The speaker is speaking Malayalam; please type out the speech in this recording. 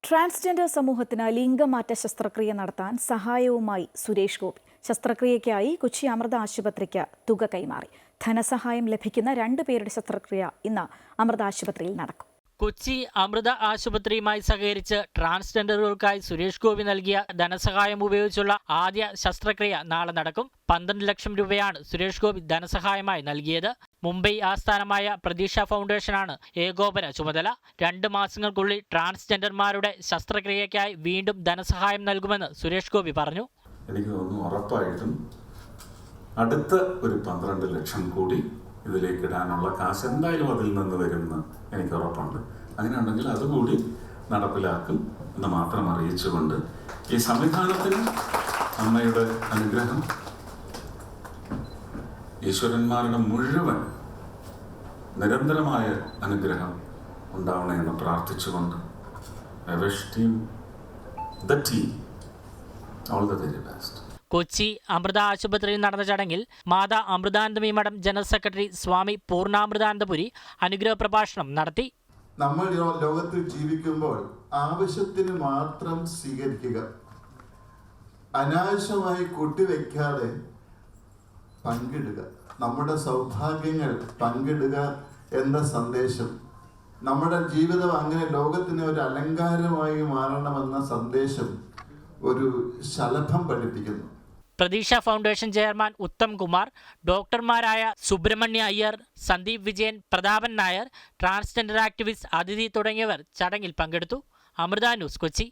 ട്രാൻസ്ജെൻഡർ സമൂഹത്തിന് ലിംഗമാറ്റ ശസ്ത്രക്രിയ നടത്താൻ സഹായവുമായി സുരേഷ് ഗോപി. ശസ്ത്രക്രിയയ്ക്കായി കൊച്ചി അമൃത ആശുപത്രിക്ക് തുക കൈമാറി. ധനസഹായം ലഭിക്കുന്ന 2 പേരുടെ ശസ്ത്രക്രിയ ഇന്ന് അമൃത ആശുപത്രിയിൽ നടക്കും. കൊച്ചി അമൃത ആശുപത്രിയുമായി സഹകരിച്ച് ട്രാൻസ്ജെൻഡറുകൾക്കായി സുരേഷ് ഗോപി നൽകിയ ധനസഹായം ഉപയോഗിച്ചുള്ള ആദ്യ ശസ്ത്രക്രിയ നാളെ നടക്കും. 12 ലക്ഷം രൂപയാണ് സുരേഷ് ഗോപി ധനസഹായമായി നൽകിയത്. മുംബൈ ആസ്ഥാനമായ പ്രതീക്ഷ ഫൗണ്ടേഷനാണ് ഏകോപന ചുമതല. 2 മാസങ്ങൾക്കുള്ളിൽ ട്രാൻസ്ജെൻഡർമാരുടെ ശസ്ത്രക്രിയയ്ക്കായി വീണ്ടും ധനസഹായം നൽകുമെന്ന് സുരേഷ് ഗോപി പറഞ്ഞു. എനിക്ക് തോന്നുന്നു ഉറപ്പായിട്ടും അടുത്ത ഒരു 12 ലക്ഷം കൂടി ഇതിലേക്ക് ഇടാനുള്ള കാശ് എന്തായാലും അതിൽ നിന്ന് വരുമെന്ന് എനിക്ക് ഉറപ്പുണ്ട്. അങ്ങനെയുണ്ടെങ്കിൽ അതുകൂടി നടപ്പിലാക്കും എന്ന് മാത്രം അറിയിച്ചുകൊണ്ട് ഈ സംവിധാനത്തിന് അമ്മയുടെ അനുഗ്രഹം, ഈശ്വരന്മാരുടെ മുഴുവൻ നിരന്തരമായ അനുഗ്രഹം ഉണ്ടാവണേ എന്ന് പ്രാർത്ഥിച്ചുകൊണ്ട് I wish the team all the very best. Kochi Amrita ആശുപത്രിയിൽ നടന്ന ചടങ്ങിൽ മാതാ അമൃതാനന്ദമി മഠം ജനറൽ സെക്രട്ടറി സ്വാമി പൂർണ്ണാമൃതാനന്ദപുരി അനുഗ്രഹ പ്രഭാഷണം നടത്തി. നമ്മൾ ലോകത്തിൽ ജീവിക്കുമ്പോൾ ആവശ്യത്തിന് മാത്രം സ്വീകരിക്കുക, അനാവശ്യമായി കൂട്ടിവെക്കാതെ പങ്കിടുക, നമ്മുടെ സൗഭാഗ്യങ്ങൾ പങ്കിടുക എന്ന സന്ദേശം, നമ്മുടെ ജീവിതം അങ്ങനെ ലോകത്തിന് ഒരു അലങ്കാരമായി മാറണമെന്ന സന്ദേശം ഒരു ശലഭം പഠിപ്പിക്കുന്നു. പ്രതീക്ഷ ഫൗണ്ടേഷൻ ചെയർമാൻ ഉത്തം കുമാർ, ഡോക്ടർമാരായ സുബ്രഹ്മണ്യ അയ്യർ, സന്ദീപ് വിജയൻ, പ്രതാപൻ നായർ, ട്രാൻസ്ജെൻഡർ ആക്ടിവിസ്റ്റ് അതിഥി തുടങ്ങിയവർ ചടങ്ങിൽ പങ്കെടുത്തു. അമൃത ന്യൂസ്, കൊച്ചി.